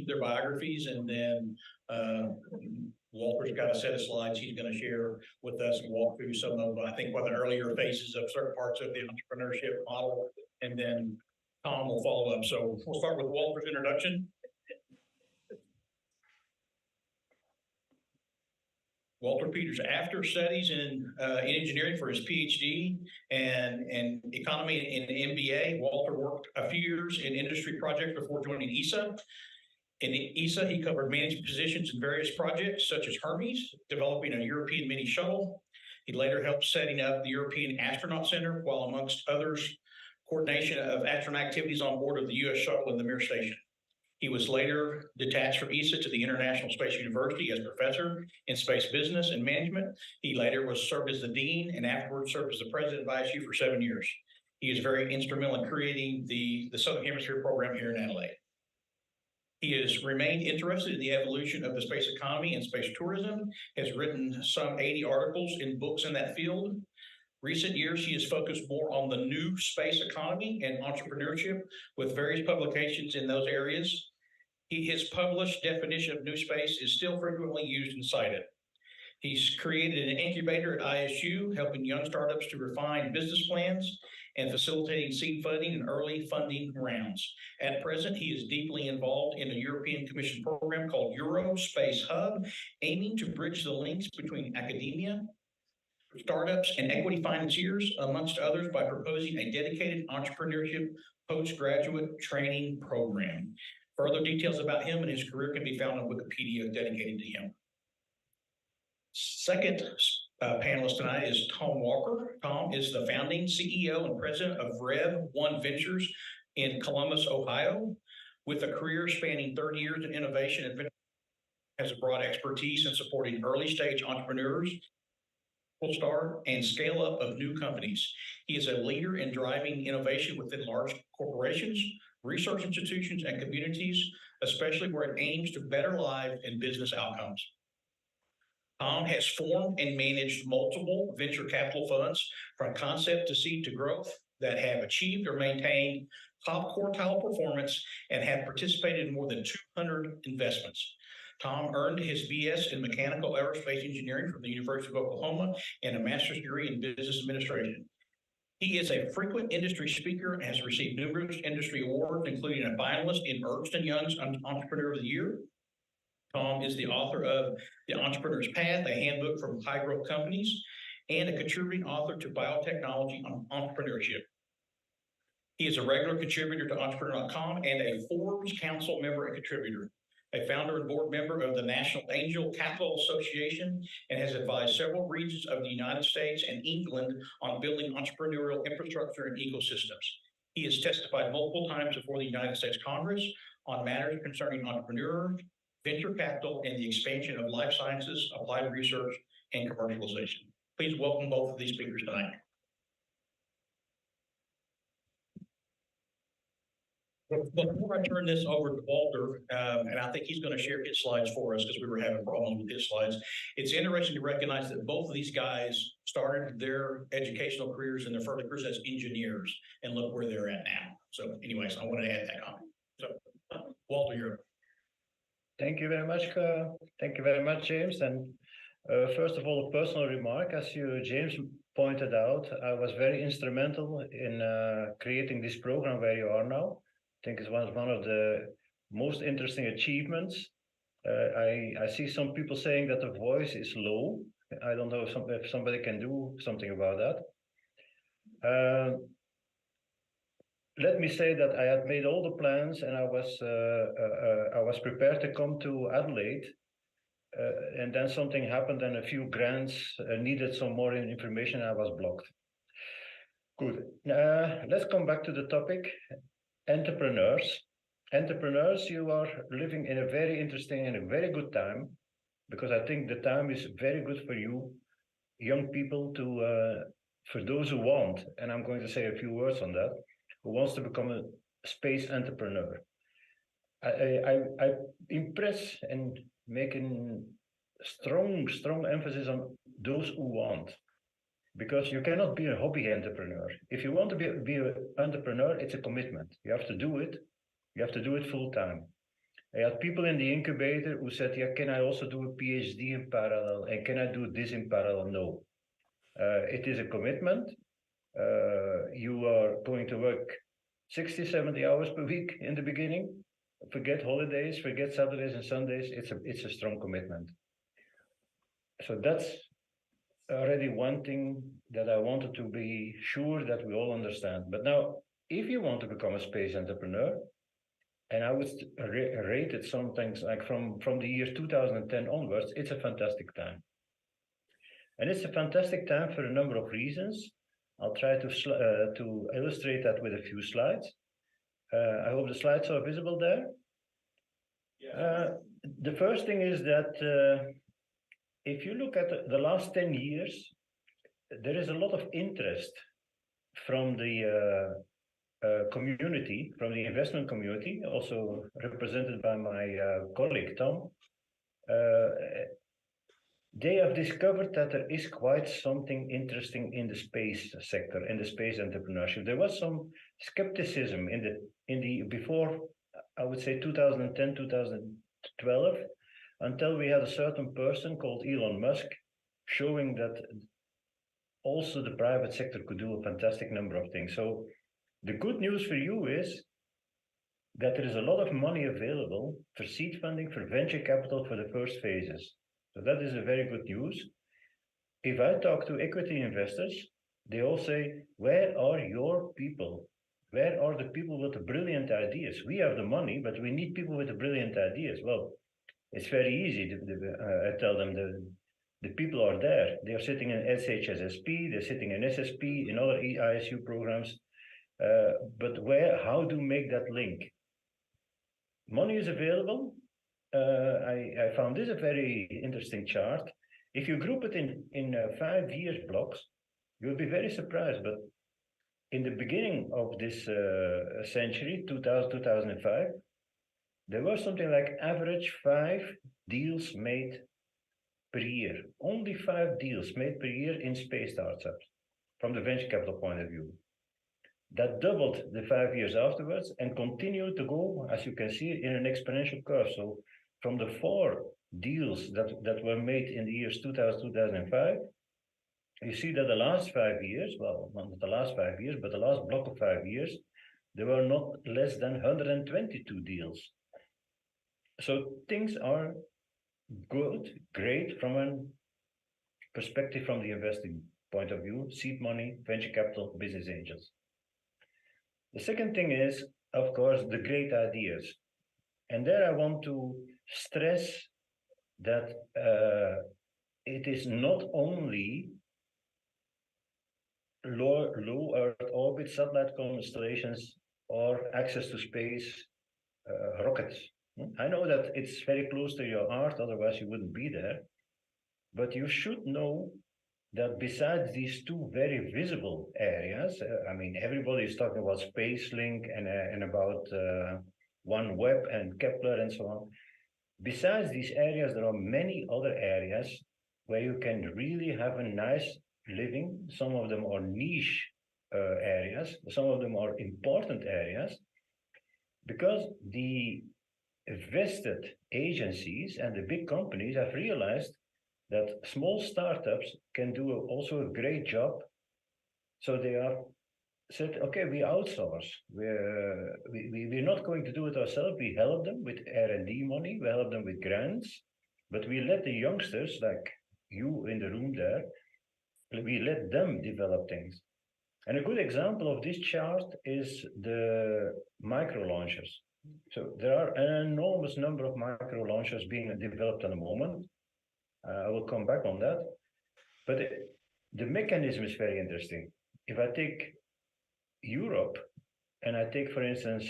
their biographies, and then Walter's got a set of slides he's going to share with us and walk through some of, I think, one of the earlier phases of certain parts of the entrepreneurship model, and then Tom will follow up. So we'll start with Walter's introduction. Walter Peters, after studies in engineering for his PhD and economy and MBA, Walter worked a few years in industry projects before joining ESA. In ESA, he covered management positions in various projects, such as Hermes, developing a European mini shuttle. He later helped setting up the European Astronaut Center, while amongst others, coordination of astronaut activities on board of the U.S. shuttle and the Mir station. He was later detached from ESA to the International Space University as professor in space business and management. He later served as the dean and afterwards served as the president of ISU for 7 years. He is very instrumental in creating the Southern Hemisphere program here in Adelaide. He has remained interested in the evolution of the space economy and space tourism, has written some 80 articles in books in that field. Recent years, he has focused more on the new space economy and entrepreneurship with various publications in those areas. His published definition of new space is still frequently used and cited. He's created an incubator at ISU, helping young startups to refine business plans and facilitating seed funding and early funding rounds. At present, he is deeply involved in a European Commission program called Eurospace Hub, aiming to bridge the links between academia, startups, and equity financiers, amongst others, by proposing a dedicated entrepreneurship postgraduate training program. Further details about him and his career can be found on Wikipedia dedicated to him. Second panelist tonight is Tom Walker. Tom is the founding CEO and president of Rev One Ventures in Columbus, Ohio. With a career spanning 30 years in innovation and venture, has a broad expertise in supporting early stage entrepreneurs, start and scale up of new companies. He is a leader in driving innovation within large corporations, research institutions, and communities, especially where it aims to better lives and business outcomes. Tom has formed and managed multiple venture capital funds from concept to seed to growth that have achieved or maintained top quartile performance and have participated in more than 200 investments. Tom earned his BS in mechanical aerospace engineering from the University of Oklahoma and a master's degree in business administration. He is a frequent industry speaker and has received numerous industry awards, including a finalist in Ernst & Young's Entrepreneur of the Year. Tom is the author of The Entrepreneur's Path, a handbook for high-growth companies, and a contributing author to Biotechnology on Entrepreneurship. He is a regular contributor to Entrepreneur.com and a Forbes Council member and contributor, a founder and board member of the National Angel Capital Association, and has advised several regions of the United States and England on building entrepreneurial infrastructure and ecosystems. He has testified multiple times before the United States Congress on matters concerning entrepreneurs, venture capital, and the expansion of life sciences, applied research, and commercialization. Please welcome both of these speakers tonight. Before I turn this over to Walter, and I think he's going to share his slides for us because we were having problems with his slides, it's interesting to recognize that both of these guys started their educational careers and their further careers as engineers, and look where they're at now. So anyways, I wanted to add that comment. So Walter, you're up. Thank you very much. Thank you very much, James. And first of all, a personal remark. As James pointed out, I was very instrumental in creating this program where you are now. I think it's one of the most interesting achievements. I see some people saying that the voice is low. I don't know if somebody can do something about that. Let me say that I had made all the plans, and I was prepared to come to Adelaide, and then something happened, and a few grants needed some more information, and I was blocked. Good. Let's come back to the topic. Entrepreneurs, you are living in a very interesting and a very good time, because I think the time is very good for you, young people, for those who want, and I'm going to say a few words on that, who wants to become a space entrepreneur. I impress and making strong emphasis on those who want, because you cannot be a hobby entrepreneur. If you want to be an entrepreneur, it's a commitment. You have to do it. You have to do it full time. I had people in the incubator who said, yeah, can I also do a PhD in parallel? And can I do this in parallel? No. It is a commitment. You are going to work 60, 70 hours per week in the beginning. Forget holidays, forget Saturdays and Sundays. It's a strong commitment. So that's already one thing that I wanted to be sure that we all understand. But now, if you want to become a space entrepreneur, and I would rate it some things like from the year 2010 onwards, it's a fantastic time. And it's a fantastic time for a number of reasons. I'll try to illustrate that with a few slides. I hope the slides are visible there. Yeah. The first thing is that if you look at the last 10 years, there is a lot of interest from the community, from the investment community, also represented by my colleague Tom. They have discovered that there is quite something interesting in the space sector, in the space entrepreneurship. There was some skepticism in the before, I would say 2010, 2012, until we had a certain person called Elon Musk showing that also the private sector could do a fantastic number of things. So the good news for you is that there is a lot of money available for seed funding, for venture capital for the first phases. So that is a very good news. If I talk to equity investors, they all say, where are your people? Where are the people with the brilliant ideas? We have the money, but we need people with the brilliant ideas. Well, it's very easy. I tell them the people are there. They are sitting in SHSSP, they're sitting in SSP, in other ISU programs. But how do we make that link? Money is available. I found this a very interesting chart. If you group it in 5 year blocks, you'll be very surprised. But in the beginning of this century, 2000, 2005, there was something like average 5 deals made per year. Only 5 deals made per year in space startups from the venture capital point of view. That doubled the 5 years afterwards and continued to go, as you can see, in an exponential curve. So from the 4 deals that were made in the years 2000, 2005, you see that the last 5 years, well, not the last 5 years, but the last block of 5 years, there were not less than 122 deals. So things are good, great from a perspective from the investing point of view, seed money, venture capital, business angels. The second thing is, of course, the great ideas. And there I want to stress that it is not only low Earth orbit, satellite constellations, or access to space rockets. I know that it's very close to your heart, otherwise you wouldn't be there. But you should know that besides these 2 very visible areas, I mean, everybody is talking about SpaceLink and about OneWeb and Kepler and so on. Besides these areas, there are many other areas where you can really have a nice living. Some of them are niche areas, some of them are important areas, because the vested agencies and the big companies have realized that small startups can do also a great job. So they are said, okay, we outsource. We're not going to do it ourselves. We help them with R&D money. We help them with grants. But we let the youngsters, like you in the room there, we let them develop things. And a good example of this chart is the micro launchers. So there are an enormous number of micro launchers being developed at the moment. I will come back on that. But the mechanism is very interesting. If I take Europe and I take, for instance,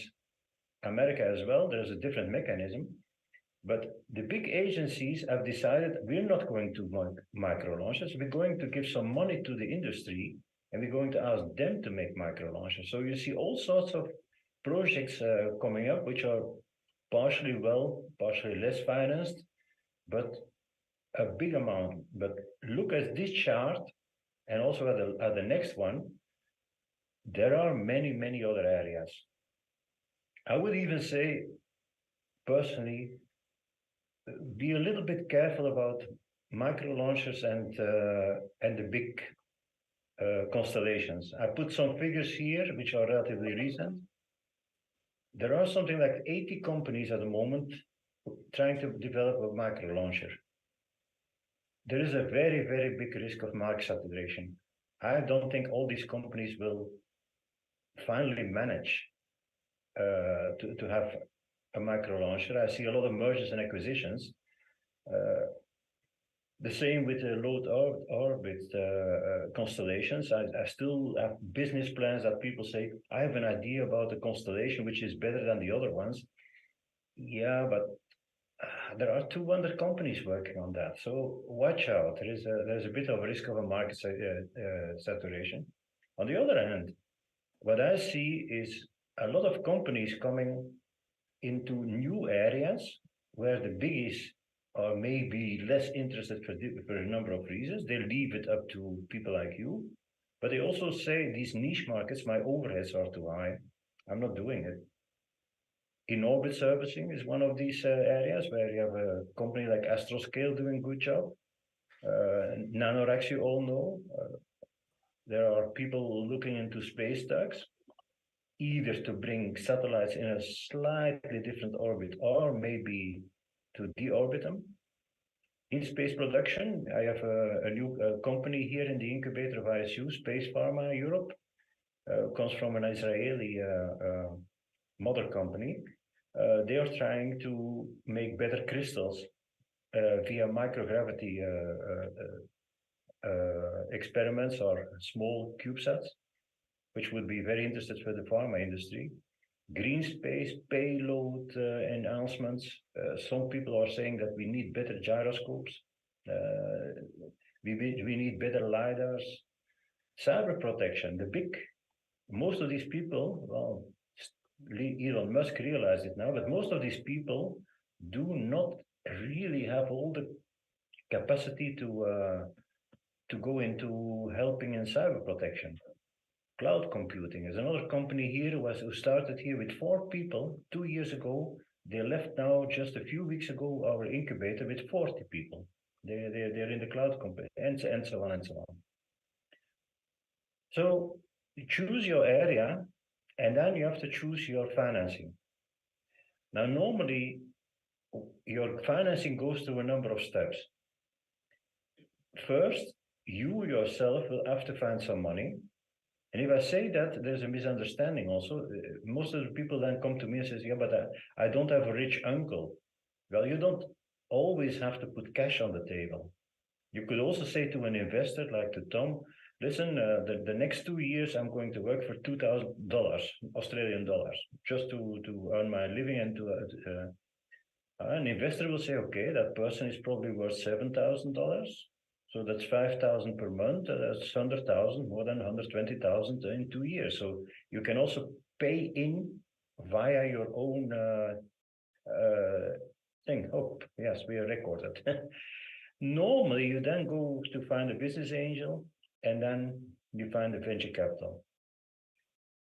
America as well, there's a different mechanism. But the big agencies have decided we're not going to micro launchers. We're going to give some money to the industry and we're going to ask them to make micro launchers. So you see all sorts of projects coming up, which are partially well, partially less financed, but a big amount. But look at this chart and also at the next one. There are many, many other areas. I would even say personally be a little bit careful about micro launchers and the big constellations. I put some figures here, which are relatively recent. There are something like 80 companies at the moment trying to develop a micro launcher. There is a very, very big risk of market saturation. I don't think all these companies will finally manage to have a micro launcher. I see a lot of mergers and acquisitions. The same with the low orbit constellations. I still have business plans that people say, I have an idea about the constellation which is better than the other ones. Yeah, but there are 200 companies working on that. So watch out. There's a bit of a risk of a market saturation. On the other hand, what I see is a lot of companies coming into new areas where the biggies are maybe less interested for a number of reasons. They leave it up to people like you, but they also say these niche markets, my overheads are too high. I'm not doing it. In-orbit servicing is one of these areas where you have a company like Astroscale doing a good job. Nanorex, you all know. There are people looking into space tugs, either to bring satellites in a slightly different orbit or maybe to deorbit them. In space production, I have a new company here in the incubator of ISU, Space Pharma Europe, comes from an Israeli mother company. They are trying to make better crystals via microgravity experiments or small CubeSats, which would be very interesting for the pharma industry. Green space payload announcements. Some people are saying that we need better gyroscopes. We need better LiDARs. Cyber protection. Most of these people, well, Elon Musk realized it now, but most of these people do not really have all the capacity to go into helping in cyber protection. Cloud computing is another company here who started here with 4 people 2 years ago. They left now just a few weeks ago our incubator with 40 people. They're in the cloud company and so on and so on. So you choose your area and then you have to choose your financing. Now, normally your financing goes through a number of steps. First, you yourself will have to find some money. And if I say that, there's a misunderstanding also. Most of the people then come to me and says, yeah, but I don't have a rich uncle. Well, you don't always have to put cash on the table. You could also say to an investor like to Tom, listen, the next 2 years, I'm going to work for $2,000, Australian dollars, just to earn my living. And an investor will say, okay, that person is probably worth $7,000. So that's 5,000 per month. That's 100,000, more than 120,000 in 2 years. So you can also pay in via your own thing. Oh, yes, we are recorded. Normally, you then go to find a business angel, and then you find a venture capital.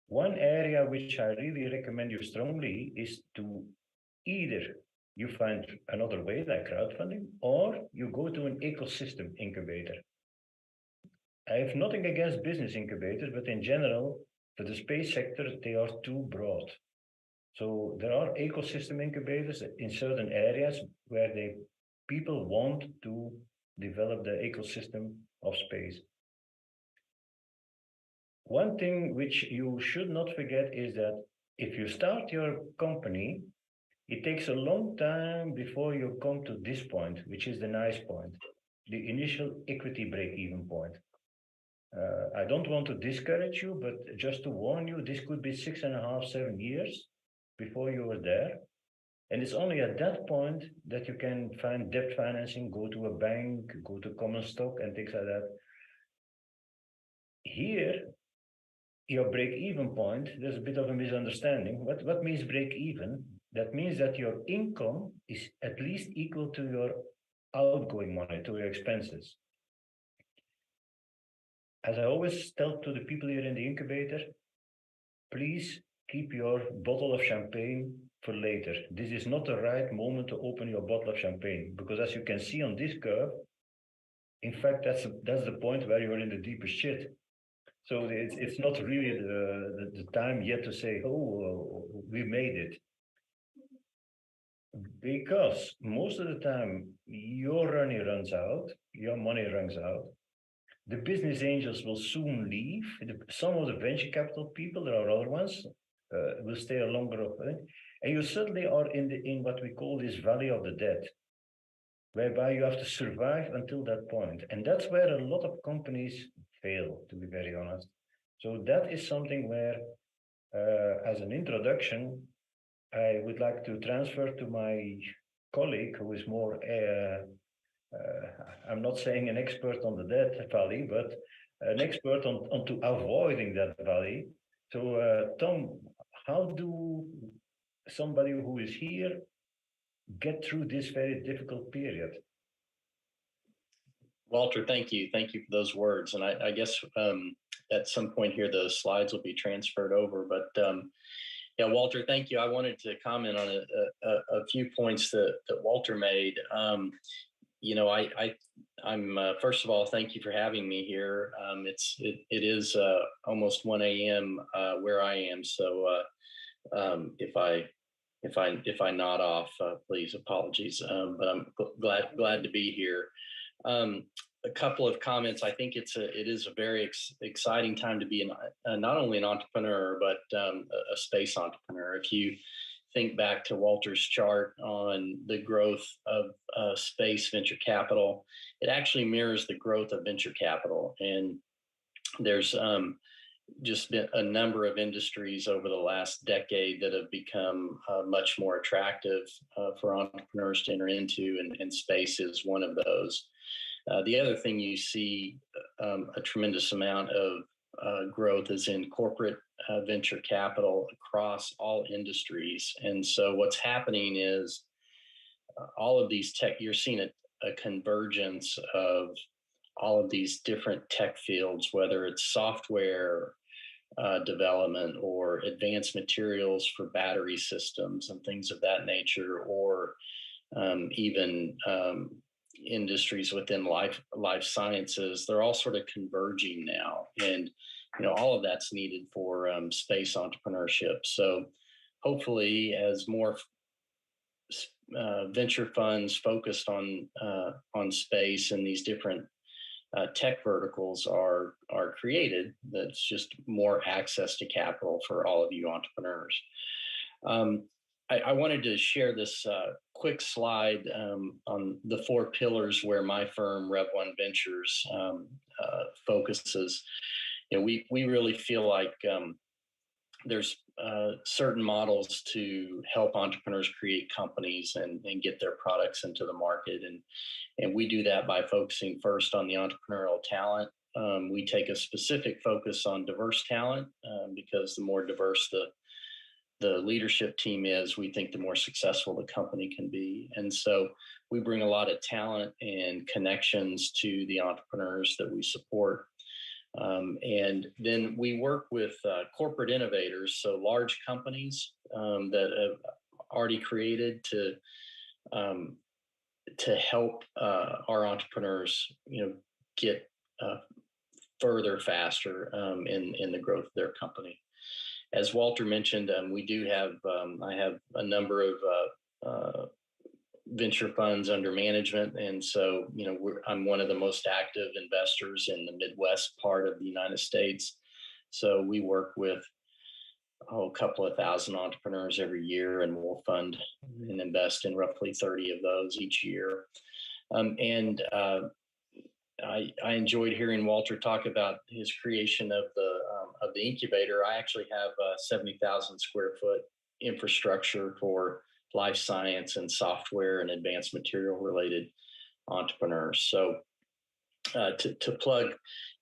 One area which I really recommend you strongly is to either you find another way like crowdfunding, or you go to an ecosystem incubator. I have nothing against business incubators, but in general, for the space sector, they are too broad. So there are ecosystem incubators in certain areas where people want to develop the ecosystem of space. One thing which you should not forget is that if you start your company, it takes a long time before you come to this point, which is the nice point, the initial equity break-even point. I don't want to discourage you, but just to warn you, this could be 6.5, 7 years before you are there. And it's only at that point that you can find debt financing, go to a bank, go to common stock and things like that. Here, your break-even point, there's a bit of a misunderstanding. What means break-even? That means that your income is at least equal to your outgoing money, to your expenses. As I always tell to the people here in the incubator, please keep your bottle of champagne for later. This is not the right moment to open your bottle of champagne, because as you can see on this curve, in fact, that's the point where you're in the deepest shit. So it's not really the time yet to say, oh, we made it. Because most of the time, your money runs out, the business angels will soon leave. Some of the venture capital people, there are other ones, will stay a longer, and you suddenly are in what we call this valley of the dead, whereby you have to survive until that point. And that's where a lot of companies fail, to be very honest. So that is something where, as an introduction, I would like to transfer to my colleague who is more, I'm not saying an expert on the debt valley, but an expert on to avoiding that valley. So, Tom, how do somebody who is here get through this very difficult period? Walter, thank you. Thank you for those words. And I guess at some point here, those slides will be transferred over. But yeah, Walter, thank you. I wanted to comment on a few points that Walter made. You know, I'm first of all, thank you for having me here. It is almost 1 a.m. Where I am. So if I nod off, please apologies. But I'm glad to be here. A couple of comments. I think it is a very exciting time to be not only an entrepreneur, but a space entrepreneur. If you think back to Walter's chart on the growth of space venture capital, it actually mirrors the growth of venture capital. And there's just been a number of industries over the last decade that have become much more attractive for entrepreneurs to enter into, and space is one of those. The other thing you see a tremendous amount of growth is in corporate venture capital across all industries. And so what's happening is all of these you're seeing a convergence of all of these different tech fields, whether it's software development or advanced materials for battery systems and things of that nature, or even industries within life sciences. They're all sort of converging now, and all of that's needed for space entrepreneurship. So hopefully, as more venture funds focused on space and these different tech verticals are created, that's just more access to capital for all of you entrepreneurs. I wanted to share this quick slide on the 4 pillars where my firm, Rev1 Ventures, focuses. We really feel like there's certain models to help entrepreneurs create companies and get their products into the market. And we do that by focusing first on the entrepreneurial talent. We take a specific focus on diverse talent because the more diverse the leadership team is, we think the more successful the company can be. And so we bring a lot of talent and connections to the entrepreneurs that we support. And then we work with corporate innovators, so large companies that have already created to help our entrepreneurs, get further faster in the growth of their company. As Walter mentioned, we do have, I have a number of venture funds under management. And so, I'm one of the most active investors in the Midwest part of the United States. So we work with a couple of thousand entrepreneurs every year, and we'll fund and invest in roughly 30 of those each year. I enjoyed hearing Walter talk about his creation of the incubator. I actually have a 70,000 square foot infrastructure for life science and software and advanced material related entrepreneurs. So to plug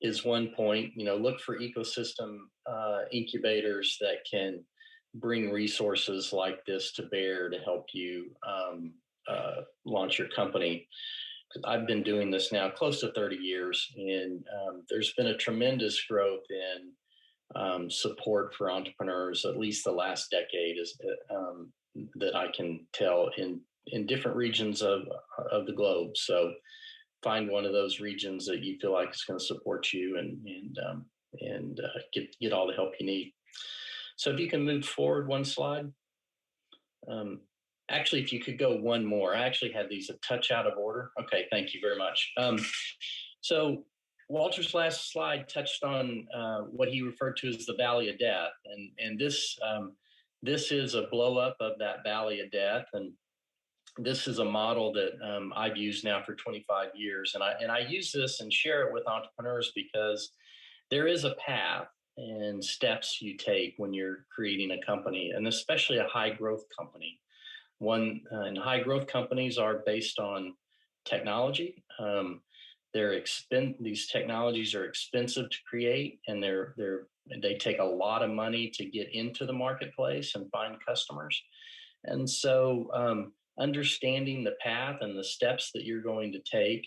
is one point, look for ecosystem incubators that can bring resources like this to bear to help you launch your company. I've been doing this now close to 30 years, and there's been a tremendous growth in support for entrepreneurs, at least the last decade, is that I can tell in different regions of the globe. So find one of those regions that you feel like is going to support you and get all the help you need. So if you can move forward one slide. Actually, if you could go one more. I actually had these a touch out of order. Okay, thank you very much. So Walter's last slide touched on what he referred to as the Valley of Death, and this is a blow up of that Valley of Death, and this is a model that I've used now for 25 years, and I use this and share it with entrepreneurs because there is a path and steps you take when you're creating a company, and especially a high growth company. And high growth companies are based on technology. These technologies are expensive to create, and they take a lot of money to get into the marketplace and find customers. And so understanding the path and the steps that you're going to take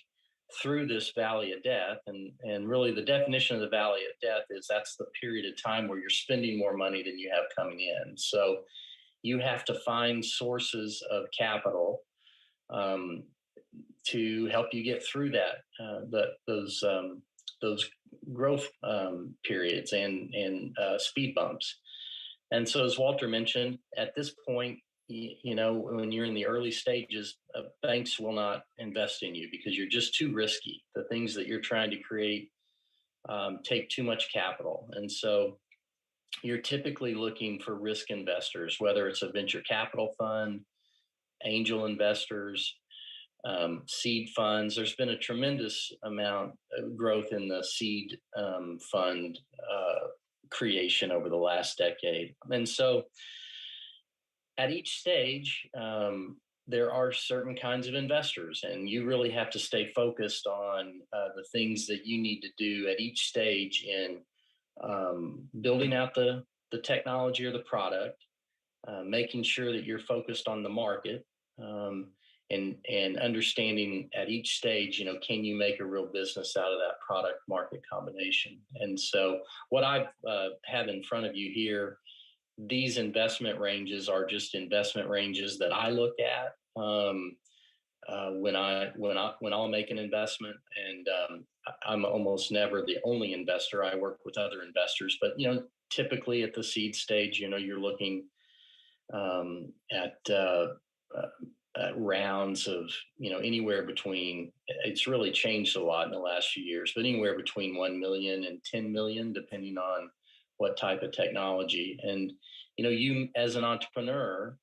through this Valley of Death, and really the definition of the Valley of Death is that's the period of time where you're spending more money than you have coming in. So you have to find sources of capital to help you get through those growth periods and speed bumps. And so, as Walter mentioned, at this point, when you're in the early stages, banks will not invest in you because you're just too risky. The things that you're trying to create take too much capital, and so you're typically looking for risk investors, whether it's a venture capital fund, angel investors, seed funds. There's been a tremendous amount of growth in the seed fund creation over the last decade. And so at each stage, there are certain kinds of investors, and you really have to stay focused on the things that you need to do at each stage in building out the technology or the product, making sure that you're focused on the market, and understanding at each stage, can you make a real business out of that product market combination? And so what I have in front of you here, these investment ranges are just investment ranges that I look at when I'll make an investment, and I'm almost never the only investor. I work with other investors, but typically at the seed stage, you're looking at rounds of anywhere between. It's really changed a lot in the last few years, but anywhere between 1 million and 10 million, depending on what type of technology. And you as an entrepreneur,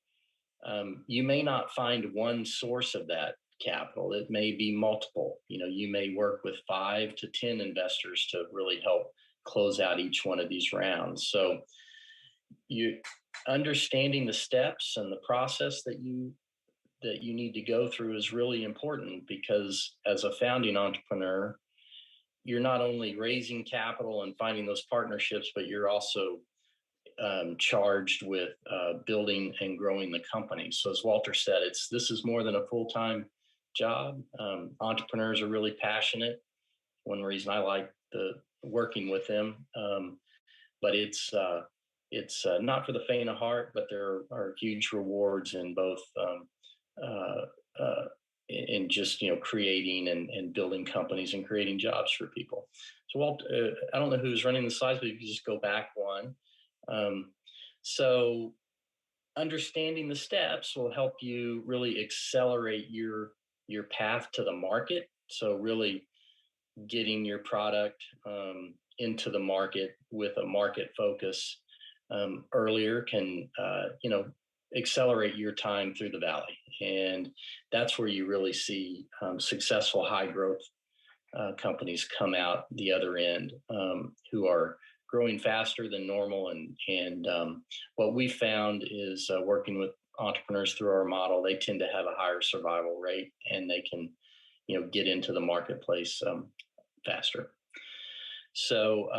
you may not find one source of that capital. It may be multiple. You may work with 5 to 10 investors to really help close out each one of these rounds. So you understanding the steps and the process that you need to go through is really important, because as a founding entrepreneur, you're not only raising capital and finding those partnerships, but you're also charged with building and growing the company. So as Walter said, this is more than a full-time job. Entrepreneurs are really passionate. One reason I like working with them, but it's not for the faint of heart. But there are huge rewards in both in just creating and building companies and creating jobs for people. So Walt, I don't know who's running the slides, but if you just go back one. So understanding the steps will help you really accelerate your path to the market. So really getting your product into the market with a market focus earlier can accelerate your time through the valley. And that's where you really see successful high growth companies come out the other end, who are growing faster than normal. And what we found is working with entrepreneurs through our model, they tend to have a higher survival rate, and they can get into the marketplace faster. So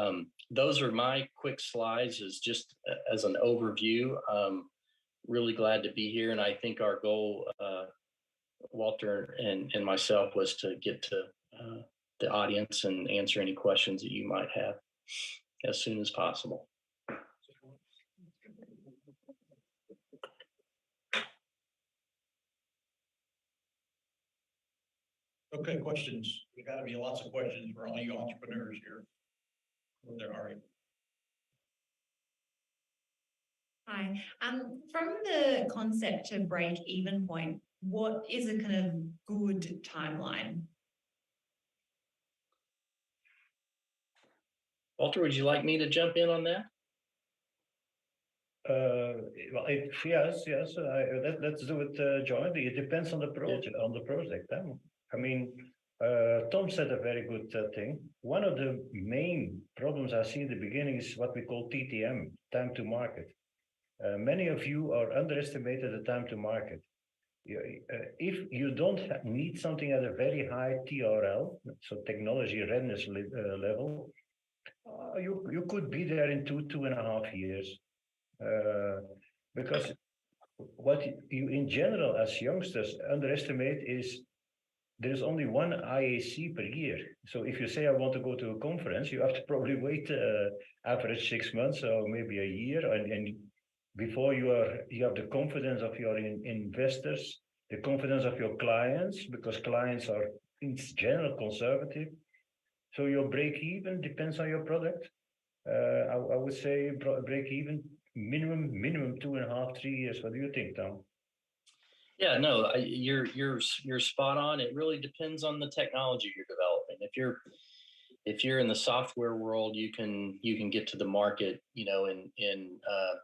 those are my quick slides, as just as an overview. Really glad to be here, and I think our goal, Walter and myself, was to get to the audience and answer any questions that you might have as soon as possible. Okay, questions. There's got to be lots of questions for all you entrepreneurs here. Well, there are. Hi. From the concept to break even point, what is a kind of good timeline? Walter, would you like me to jump in on that? Well, yes. Let's do it jointly. It depends on the project. I mean, Tom said a very good thing. One of the main problems I see in the beginning is what we call TTM, time to market. Many of you are underestimated the time to market. If you don't need something at a very high TRL, so technology readiness level, you could be there in 2.5 years. Because what you in general as youngsters underestimate is there's only one IAC per year. So if you say I want to go to a conference, you have to probably wait average 6 months or maybe a year, and before you have the confidence of your investors, the confidence of your clients, because clients are in general conservative. So your break even depends on your product. I would say break even minimum 2.5, 3 years. What do you think, Tom? Yeah, no, you're spot on. It really depends on the technology you're developing. If you're in the software world, you can get to the market, in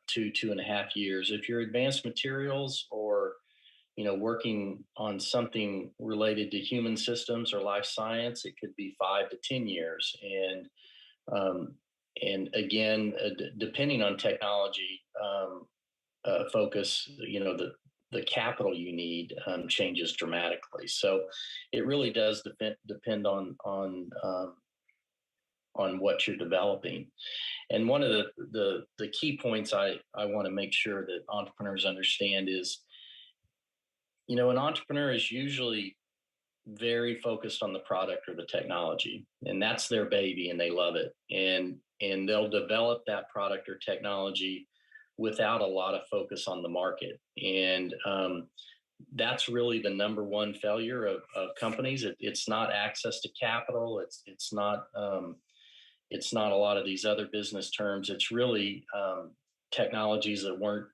2.5 years. If you're advanced materials or working on something related to human systems or life science, it could be 5 to 10 years. And again, depending on technology focus, the capital you need changes dramatically. So it really does depend on what you're developing. And one of the key points I want to make sure that entrepreneurs understand is, an entrepreneur is usually very focused on the product or the technology, and that's their baby and they love it. And they'll develop that product or technology without a lot of focus on the market. And that's really the number one failure of companies. It's not access to capital. It's not a lot of these other business terms. It's really technologies that weren't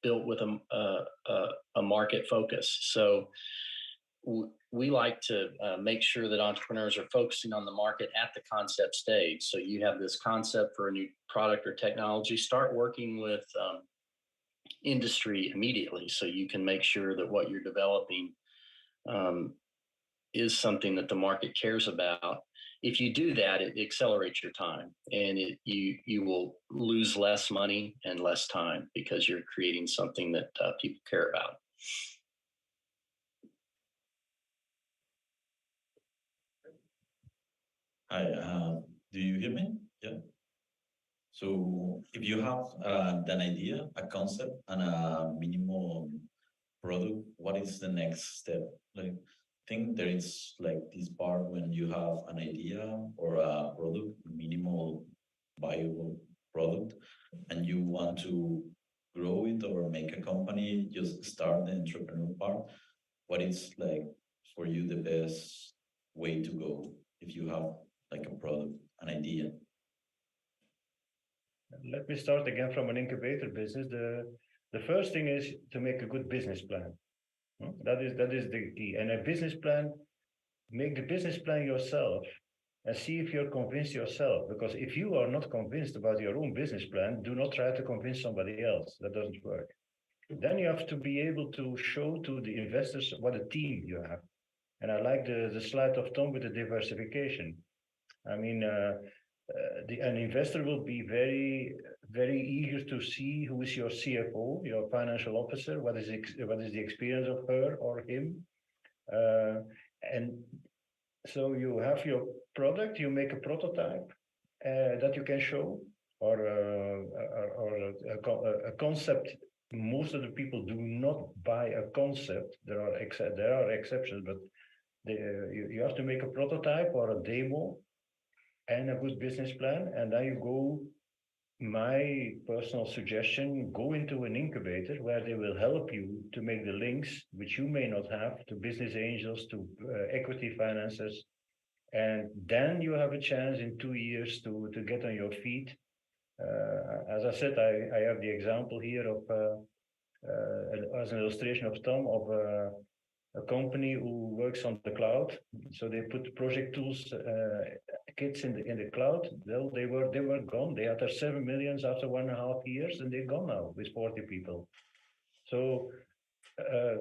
built with a market focus. So we like to make sure that entrepreneurs are focusing on the market at the concept stage. So you have this concept for a new product or technology, start working with industry immediately, so you can make sure that what you're developing is something that the market cares about. If you do that, it accelerates your time, and you will lose less money and less time because you're creating something that people care about. Hi, do you hear me? Yeah. So if you have an idea, a concept, and a minimum product, what is the next step? Like, I think there is like this part when you have an idea or a product, minimal viable product, and you want to grow it or make a company, just start the entrepreneur part. What is like for you the best way to go if you have like a product, an idea? Let me start again from an incubator business. The first thing is to make a good business plan. That is the key. And a business plan, make the business plan yourself and see if you're convinced yourself. Because if you are not convinced about your own business plan, do not try to convince somebody else. That doesn't work. Then you have to be able to show to the investors what a team you have. And I like the slide of Tom with the diversification. I mean, an investor will be very, very eager to see who is your CFO, your financial officer, what is the experience of her or him. And so you have your product, you make a prototype that you can show, or a concept. Most of the people do not buy a concept. There are exceptions, but you have to make a prototype or a demo and a good business plan, and then you go my personal suggestion, go into an incubator where they will help you to make the links, which you may not have, to business angels, to equity financiers. And then you have a chance in 2 years to get on your feet. As I said, I have the example here of, as an illustration of Tom, of a company who works on the cloud. So they put project tools kits in the cloud. Well, they were gone. They had their 7 millions after 1.5 years, and they're gone now with 40 people. So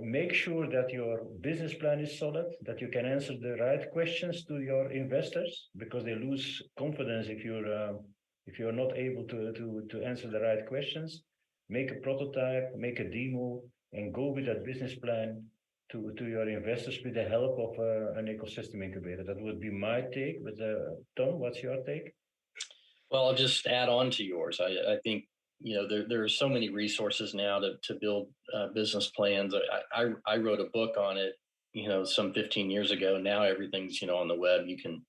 make sure that your business plan is solid, that you can answer the right questions to your investors, because they lose confidence if you're not able to answer the right questions. Make a prototype, make a demo, and go with that business plan to your investors with the help of an ecosystem incubator. That would be my take. But Tom, what's your take? Well, I'll just add on to yours. I think, you know, there are so many resources now to build business plans. I wrote a book on it, you know, some 15 years ago. Now everything's, you know, on the web. You can,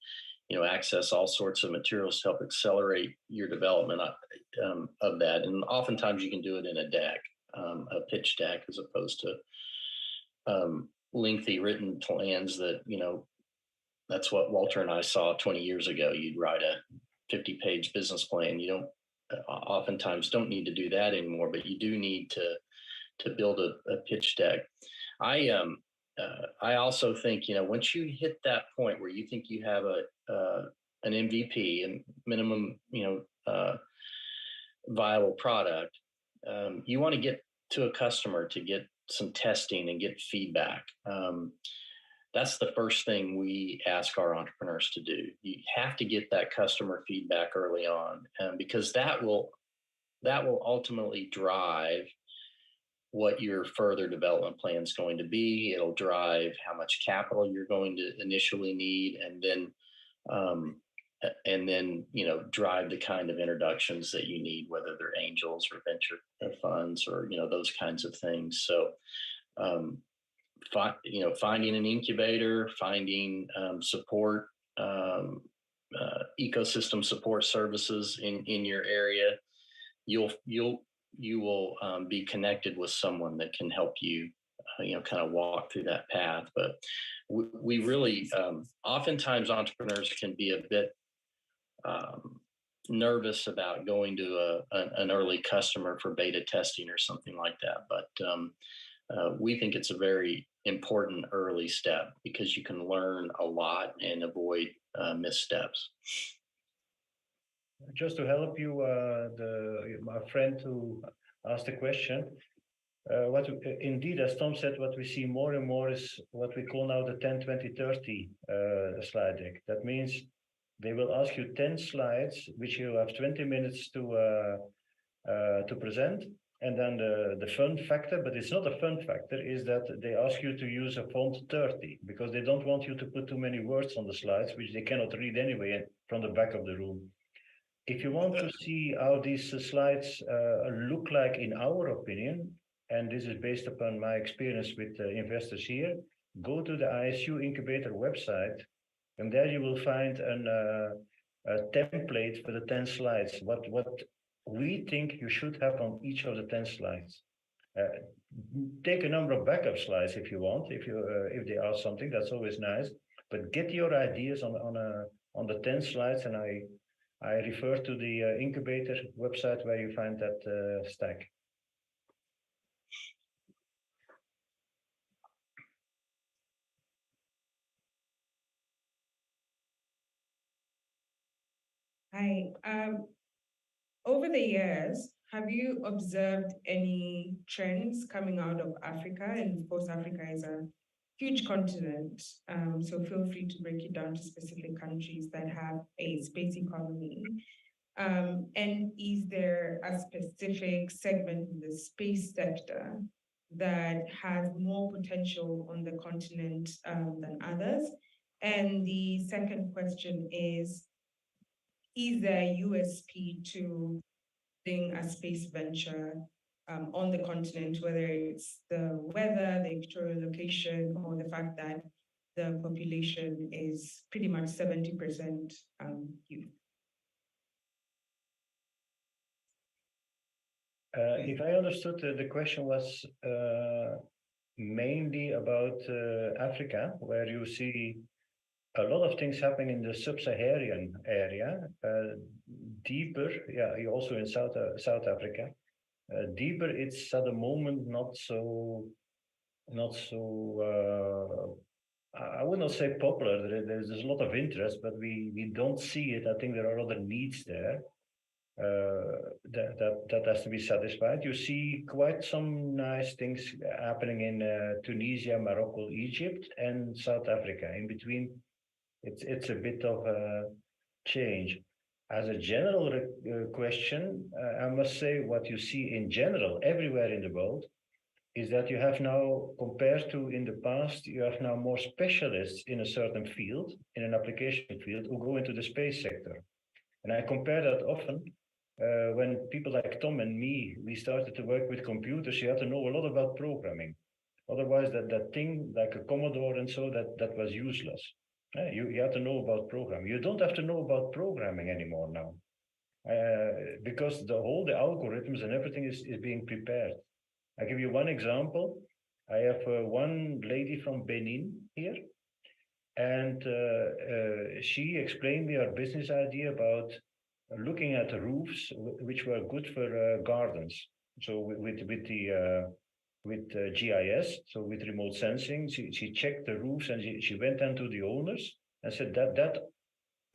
you know, access all sorts of materials to help accelerate your development of that. And oftentimes you can do it in a deck, a pitch deck, as opposed to lengthy written plans that, you know, that's what Walter and I saw 20 years ago. You'd write a 50-page business plan. You don't oftentimes don't need to do that anymore, but you do need to build a pitch deck. I also think, you know, once you hit that point where you think you have an MVP, a minimum, you know, viable product, you want to get to a customer to get some testing and get feedback. That's the first thing we ask our entrepreneurs to do. You have to get that customer feedback early on, because that will ultimately drive what your further development plan is going to be. It'll drive how much capital you're going to initially need, and then you know, drive the kind of introductions that you need, whether they're angels or venture funds or, you know, those kinds of things. So you know, finding an incubator, finding support, ecosystem support services in your area, you will be connected with someone that can help you, you know, kind of walk through that path. But we really, oftentimes entrepreneurs can be a bit nervous about going to an early customer for beta testing or something like that. But we think it's a very important early step, because you can learn a lot and avoid missteps. Just to help you, my friend who asked the question, indeed, as Tom said, what we see more and more is what we call now the 10, 20, 30 slide deck. That means they will ask you 10 slides, which you have 20 minutes to present. And then the fun factor, but it's not a fun factor, is that they ask you to use a font 30, because they don't want you to put too many words on the slides, which they cannot read anyway from the back of the room. If you want to see how these slides look like, in our opinion, and this is based upon my experience with investors here, go to the ISU Incubator website, and there you will find a template for the 10 slides. What we think you should have on each of the 10 slides. Take a number of backup slides if you want, if they ask something, that's always nice. But get your ideas on the 10 slides, and I refer to the incubator website where you find that stack. Hi. Over the years, have you observed any trends coming out of Africa? And of course, Africa is a huge continent, so feel free to break it down to specific countries that have a space economy. And is there a specific segment in the space sector that has more potential on the continent than others? And the second question is there a USP to doing a space venture on the continent, whether it's the weather, the equatorial location, or the fact that the population is pretty much 70% youth? If I understood, the question was mainly about Africa, where you see a lot of things happening in the sub-Saharan area, deeper, yeah, also in South Africa. Deeper, it's at the moment not so, I would not say popular. There's a lot of interest, but we don't see it. I think there are other needs there that has to be satisfied. You see quite some nice things happening in Tunisia, Morocco, Egypt, and South Africa. In between, it's a bit of a change. As a general question, I must say what you see in general everywhere in the world is that you have now, compared to in the past, you have now more specialists in a certain field, in an application field, who go into the space sector. And I compare that often when people like Tom and me, we started to work with computers, you had to know a lot about programming. Otherwise, that thing like a Commodore and so, that was useless. You have to know about programming. You don't have to know about programming anymore now, because the algorithms and everything is being prepared. I give you one example. I have one lady from Benin here, and she explained me her business idea about looking at the roofs, which were good for gardens. So with GIS, so with remote sensing, she checked the roofs and she went into the owners and said that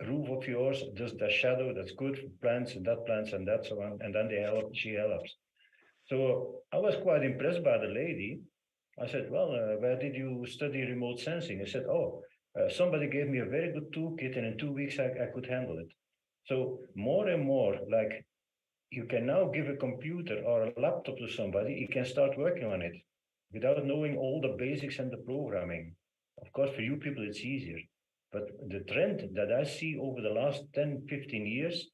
roof of yours does the shadow, that's good for plants and that, so on. And then she helps. So I was quite impressed by the lady. I said, well, where did you study remote sensing? I said, somebody gave me a very good toolkit and in 2 weeks I could handle it. So more and more, like, you can now give a computer or a laptop to somebody, he can start working on it without knowing all the basics and the programming. Of course, for you people, it's easier. But the trend that I see over the last 10, 15 years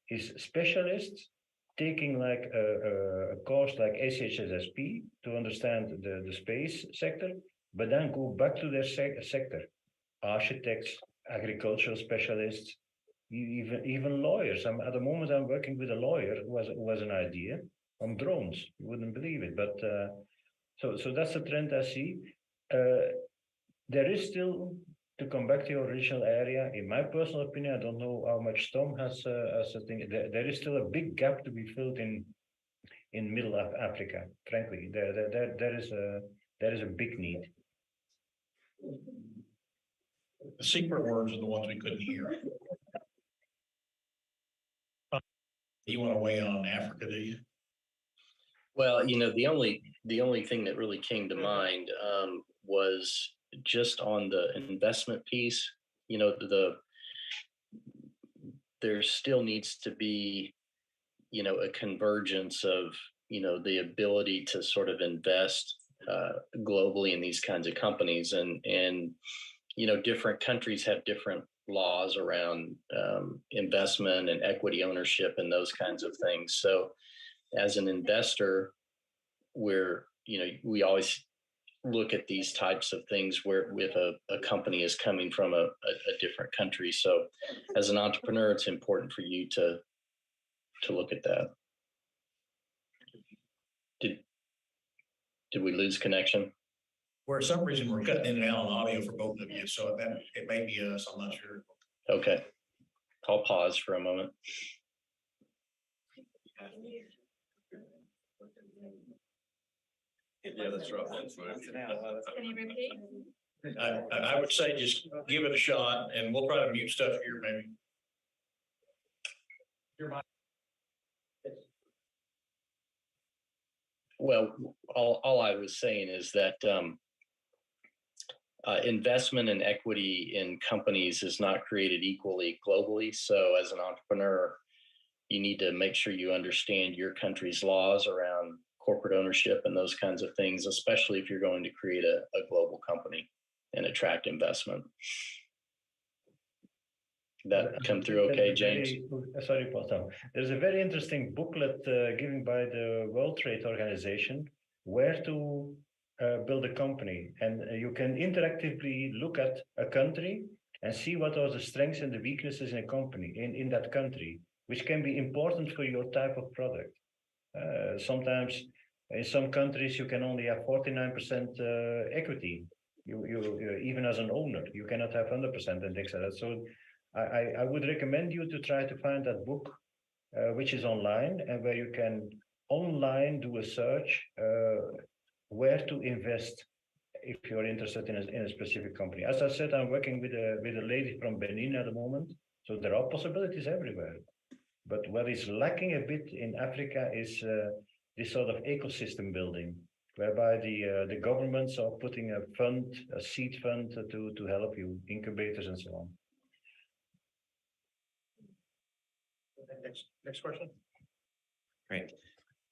is specialists taking like a course like SHSSP to understand the space sector, but then go back to their sector. Architects, agricultural specialists, even lawyers. At the moment I'm working with a lawyer who has an idea on drones. You wouldn't believe it, but so that's the trend I see. There is still, to come back to your original area, in my personal opinion, I don't know how much Tom has a thing. There is still a big gap to be filled in middle of Africa. Frankly, there is a big need. The secret words are the ones we couldn't hear. You want to weigh in on Africa, do you? Well, the only thing that really came to mind was just on the investment piece. There still needs to be, a convergence of, the ability to sort of invest globally in these kinds of companies, and different countries have different laws around investment and equity ownership and those kinds of things. So as an investor, we always look at these types of things where if a company is coming from a different country. So as an entrepreneur, it's important for you to look at that. Did we lose connection? For some reason, we're cutting in and out on audio for both of you, so it may be us, I'm not sure. Okay, I'll pause for a moment. Yeah, that's right. Can you repeat? I would say just give it a shot, and we'll try to mute stuff here, maybe. Well, all I was saying is that investment and equity in companies is not created equally globally. So as an entrepreneur, you need to make sure you understand your country's laws around corporate ownership and those kinds of things, especially if you're going to create a global company and attract investment. That come through okay, James? Sorry, Paul. There's a very interesting booklet given by the World Trade Organization, where to build a company. And you can interactively look at a country and see what are the strengths and the weaknesses in a company, in that country, which can be important for your type of product. Sometimes in some countries you can only have 49% equity. You even as an owner, you cannot have 100% and things like that. So I would recommend you to try to find that book, which is online and where you can online do a search where to invest if you're interested in a specific company. As I said, I'm working with a lady from Benin at the moment, so there are possibilities everywhere. But what is lacking a bit in Africa is this sort of ecosystem building, whereby the governments are putting a fund, a seed fund to help you, incubators and so on. Next question. Great.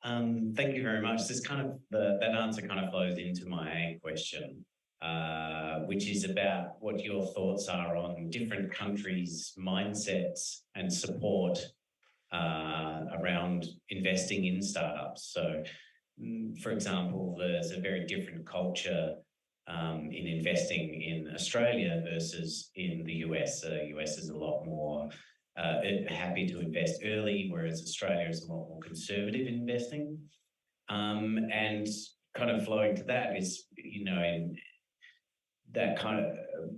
Thank you very much. This kind of that answer kind of flows into my question, which is about what your thoughts are on different countries' mindsets and support around investing in startups. So, for example, there's a very different culture in investing in Australia versus in the US. The US is a lot more happy to invest early, whereas Australia is a lot more conservative in investing. And kind of flowing to that is, you know, in that kind of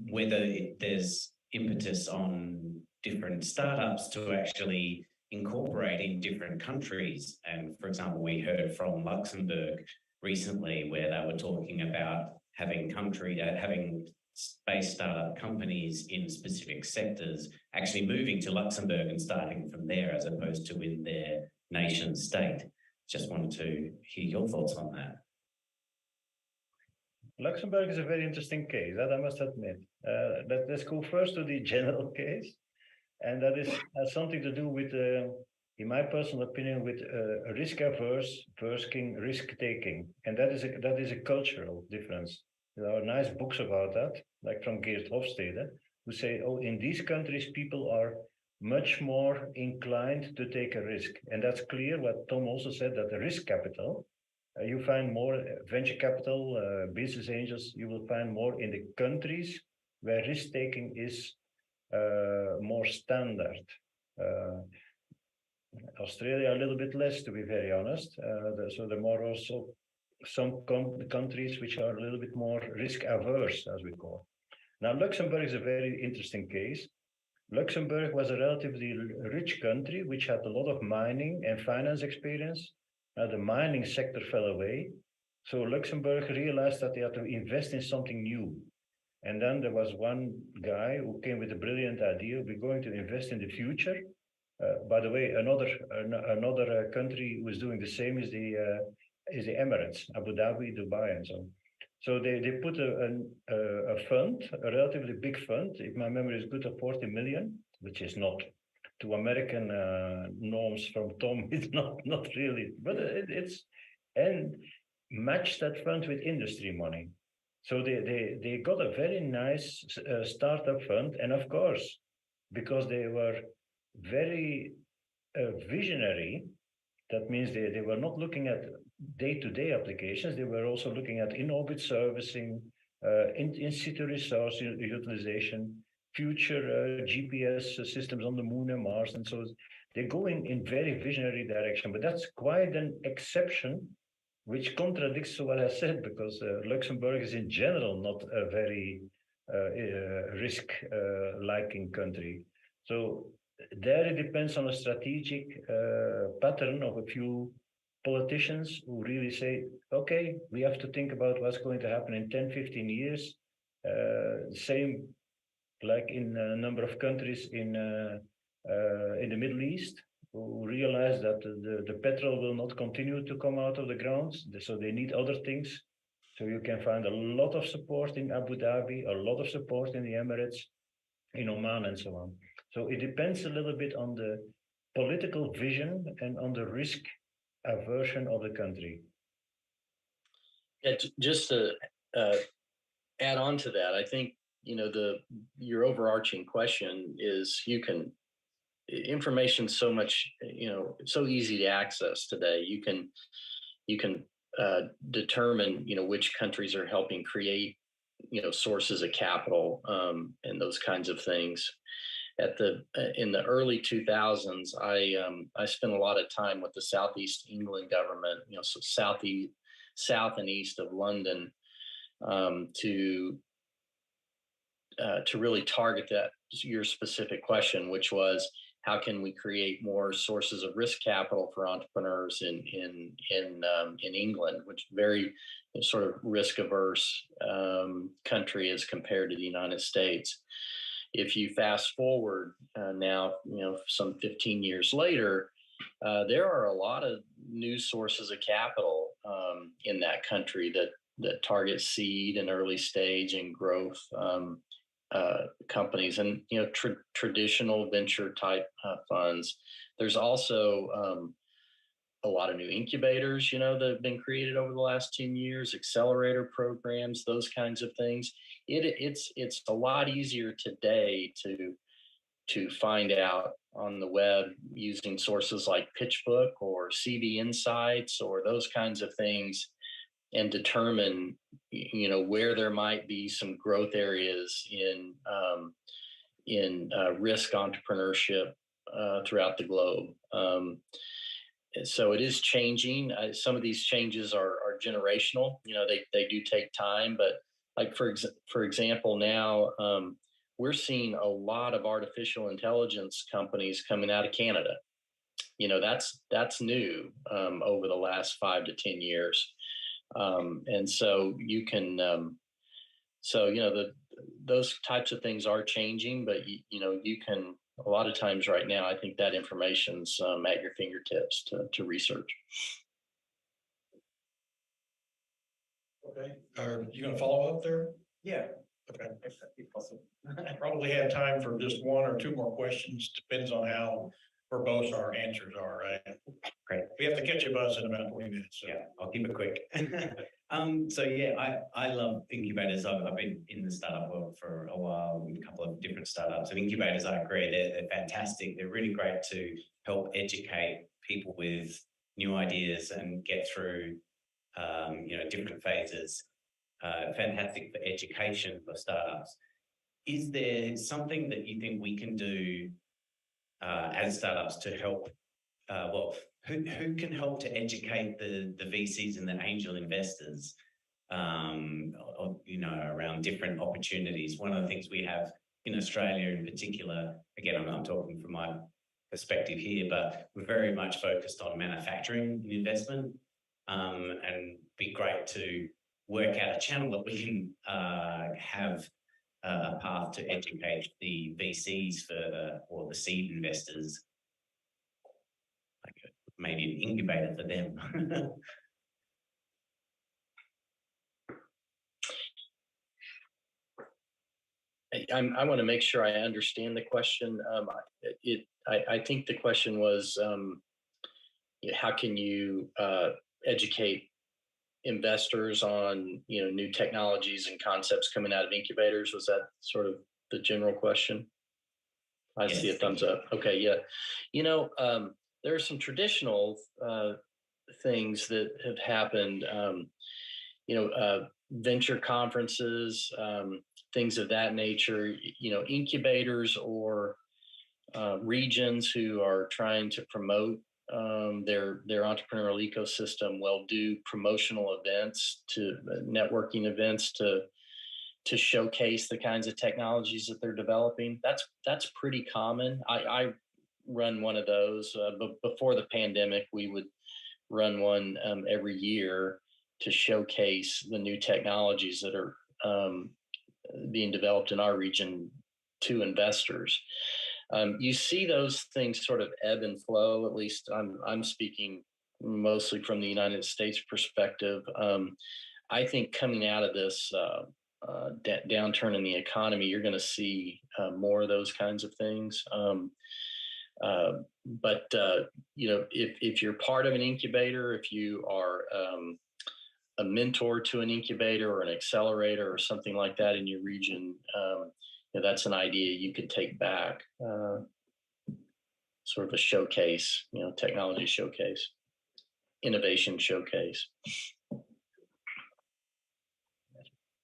whether there's impetus on different startups to actually incorporate in different countries. And for example, we heard from Luxembourg recently where they were talking about having space startup companies in specific sectors actually moving to Luxembourg and starting from there as opposed to in their nation state. Just wanted to hear your thoughts on that. Luxembourg is a very interesting case, that I must admit. Let's go first to the general case. And that has something to do with, in my personal opinion, with risk-averse versus risk-taking. And that is a cultural difference. There are nice books about that, like from Geert Hofstede, who say, oh, in these countries, people are much more inclined to take a risk. And that's clear what Tom also said, that the risk capital, you find more venture capital, business angels, you will find more in the countries where risk-taking is more standard. Australia a little bit less, to be very honest. So there are also some countries which are a little bit more risk averse, as we call. Now, Luxembourg is a very interesting case. Luxembourg was a relatively rich country which had a lot of mining and finance experience. Now, the mining sector fell away. So Luxembourg realized that they had to invest in something new. And then there was one guy who came with a brilliant idea. We're going to invest in the future. By the way, another country who is doing the same is the Emirates, Abu Dhabi, Dubai, and so on. So they put a fund, a relatively big fund, if my memory is good, of 40 million, which is not to American norms from Tom, it's not really, but it's, and match that fund with industry money. So they got a very nice startup fund. And of course, because they were very visionary, that means they were not looking at day-to-day applications. They were also looking at in-orbit servicing, in-situ resource utilization, future GPS systems on the moon and Mars. And so they're going in very visionary direction. But that's quite an exception, which contradicts what I said, because Luxembourg is in general not a very risk-liking country. So there it depends on a strategic pattern of a few politicians who really say, okay, we have to think about what's going to happen in 10, 15 years. Same like in a number of countries in the Middle East, who realize that the petrol will not continue to come out of the ground, so they need other things. So you can find a lot of support in Abu Dhabi, a lot of support in the Emirates, in Oman, and so on. So it depends a little bit on the political vision and on the risk aversion of the country. Yeah, just to add on to that, I think, you know, your overarching question is information so much, you know, so easy to access today. You can determine, you know, which countries are helping create, you know, sources of capital and those kinds of things. in the early 2000s, I spent a lot of time with the Southeast England government, so south and east of London, to really target your specific question, which was how can we create more sources of risk capital for entrepreneurs in England, which very sort of risk averse country as compared to the United States. If you fast forward now, some 15 years later, there are a lot of new sources of capital in that country that target seed and early stage and growth companies, and traditional venture type funds. There's also a lot of new incubators, that have been created over the last 10 years, accelerator programs, those kinds of things. It's a lot easier today to find out on the web using sources like PitchBook or CB Insights or those kinds of things, and determine where there might be some growth areas in risk entrepreneurship throughout the globe. So it is changing. Some of these changes are generational. They do take time, but like for example, now we're seeing a lot of artificial intelligence companies coming out of Canada. That's new over the last 5 to 10 years. And so you can, those types of things are changing, but you can, a lot of times right now, I think that information's at your fingertips to research. Okay, are you going to follow up there? Yeah. Okay. Probably have time for just one or two more questions. Depends on how verbose our answers are, right? Great. We have to catch a buzz in about 20 minutes. So. Yeah, I'll keep it quick. So yeah, I love incubators. I've been in the startup world for a while with a couple of different startups. And incubators, I agree, they're fantastic. They're really great to help educate people with new ideas and get through, different phases. Fantastic for education for startups. Is there something that you think we can do as startups to help? Who can help to educate the VCs and the angel investors, around different opportunities? One of the things we have in Australia in particular, again, I'm talking from my perspective here, but we're very much focused on manufacturing and investment, and be great to work out a channel that we can have a path to educate the VCs further, or the seed investors, like maybe an incubator for them. I want to make sure I understand the question. I think the question was, how can you educate investors on new technologies and concepts coming out of incubators? Was that sort of the general question? I see a thumbs up. Okay, yeah. There are some traditional things that have happened. Venture conferences, things of that nature. Incubators or regions who are trying to promote their entrepreneurial ecosystem will do promotional events, networking events to showcase the kinds of technologies that they're developing. That's pretty common. I run one of those. Before the pandemic, we would run one every year to showcase the new technologies that are being developed in our region to investors. You see those things sort of ebb and flow. At least I'm speaking mostly from the United States perspective. I think coming out of this downturn in the economy, you're going to see more of those kinds of things. But if you're part of an incubator, if you are a mentor to an incubator or an accelerator or something like that in your region, that's an idea you could take back, sort of a showcase, technology showcase, innovation showcase.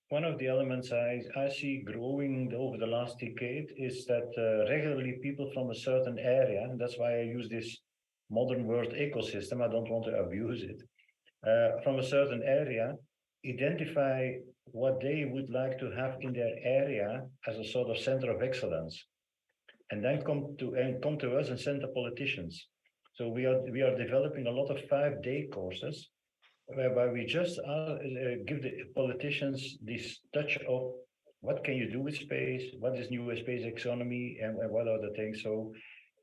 one of the elements I see growing over the last decade is that regularly people from a certain area, and that's why I use this modern word ecosystem, I don't want to abuse it, from a certain area, identify what they would like to have in their area as a sort of center of excellence, and then come to us and send the politicians. So we are developing a lot of 5-day courses whereby we just give the politicians this touch of what can you do with space, what is new space economy, and what are the things. So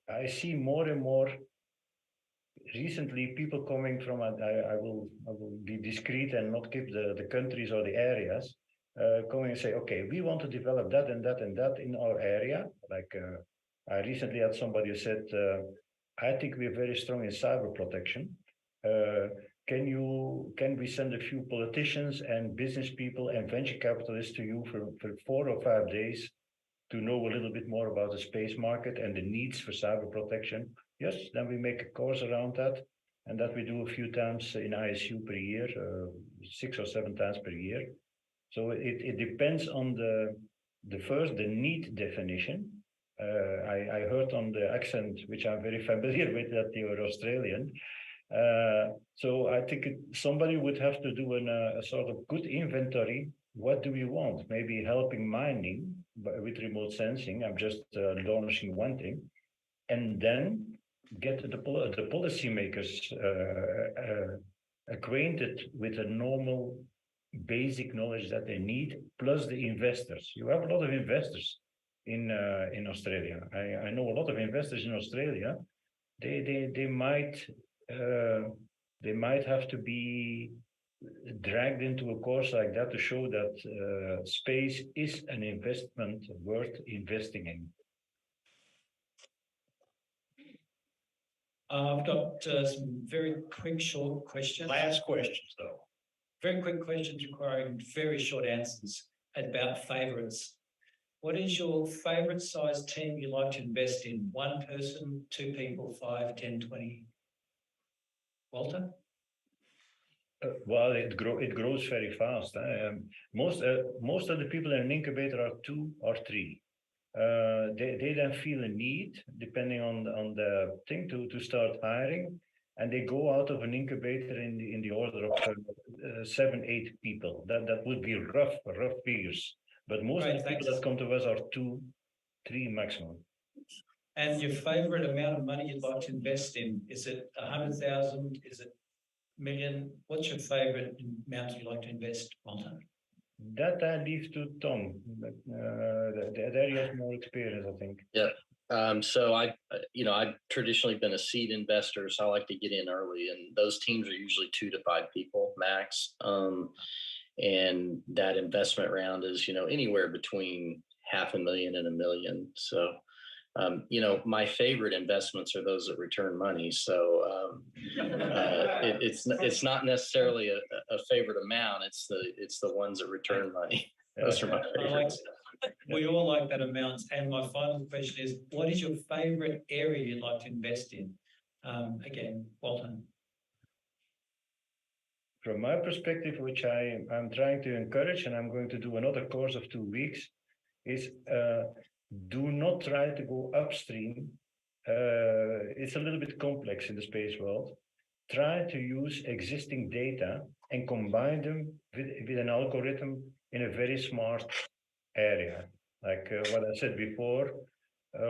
I see more and more recently people coming from, I will be discreet and not give the countries or the areas, coming and say, okay, we want to develop that and that and that in our area. Like I recently had somebody who said, I think we're very strong in cyber protection. Can we send a few politicians and business people and venture capitalists to you for 4 or 5 days to know a little bit more about the space market and the needs for cyber protection? Yes, then we make a course around that, and that we do a few times in ISU per year, 6 or 7 times per year. So it depends on the need definition. I heard on the accent, which I'm very familiar with, that you're Australian. So I think somebody would have to do a sort of good inventory. What do we want? Maybe helping mining with remote sensing. I'm just launching one thing, and then get the policymakers acquainted with the normal basic knowledge that they need, plus the investors. You have a lot of investors in Australia. I know a lot of investors in Australia. They might have to be dragged into a course like that to show that space is an investment worth investing in. I've got some very quick, short questions. Last questions, though. Very quick questions requiring very short answers about favorites. What is your favorite size team you like to invest in? 1 person, 2 people, 5, 10, 20? Walter? Well, it grows very fast. Most of the people in an incubator are 2 or 3. They then feel a need, depending on the thing, to start hiring, and they go out of an incubator in the order of 7, 8 people. That would be rough figures. But most of the people that come to us are 2, 3 maximum. And your favorite amount of money you'd like to invest in? Is it 100,000? Is it million? What's your favorite amount you like to invest, Walter? That I leave to Tom. There he has more experience, I think. Yeah. So I've traditionally been a seed investor, so I like to get in early, and those teams are usually 2 to 5 people max. And that investment round is, anywhere between $500,000 and $1 million. So, my favorite investments are those that return money. So it's not necessarily a favorite amount. It's the ones that return money. Those are my favorites. We all like that amount. And my final question is, what is your favorite area you'd like to invest in? Again, Walter. From my perspective, which I'm trying to encourage, and I'm going to do another course of 2 weeks, is do not try to go upstream. It's a little bit complex in the space world. Try to use existing data and combine them with an algorithm in a very smart area. Like what I said before,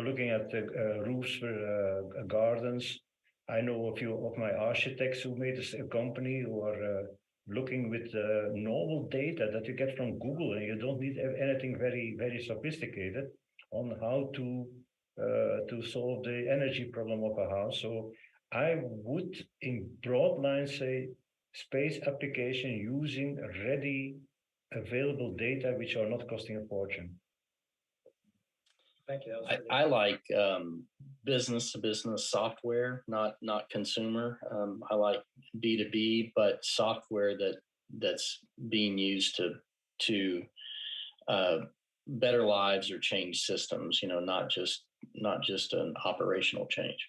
looking at the roofs for gardens. I know a few of my architects who made a company who are looking with normal data that you get from Google, and you don't need anything very, very sophisticated on how to solve the energy problem of a house. So I would, in broad lines, say space application using ready available data which are not costing a fortune. Thank you. I like business to business software, not consumer. I like B2B, but software that's being used to better lives or change systems. Not just an operational change.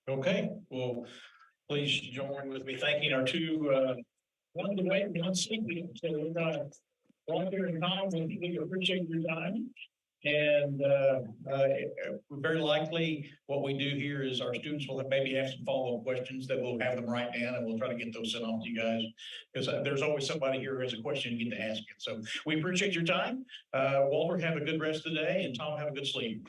Okay, well, please join with me thanking our 2 One to wait, one sleeping, so we're gonna Walter and Tom, we appreciate your time. And very likely, what we do here is our students will maybe have some follow-up questions that we'll have them write down, and we'll try to get those sent off to you guys. Because there's always somebody here who has a question, you get to ask it. So we appreciate your time. Walter, have a good rest of the day, and Tom, have a good sleep.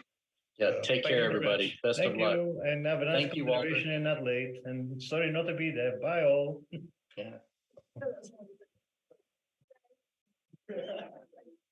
Yeah, take Thank you care, very everybody. much. Best of Thank luck. you, and have a nice Thank you, Walter. conversation and not late. And sorry not to be there. Bye all. Yeah.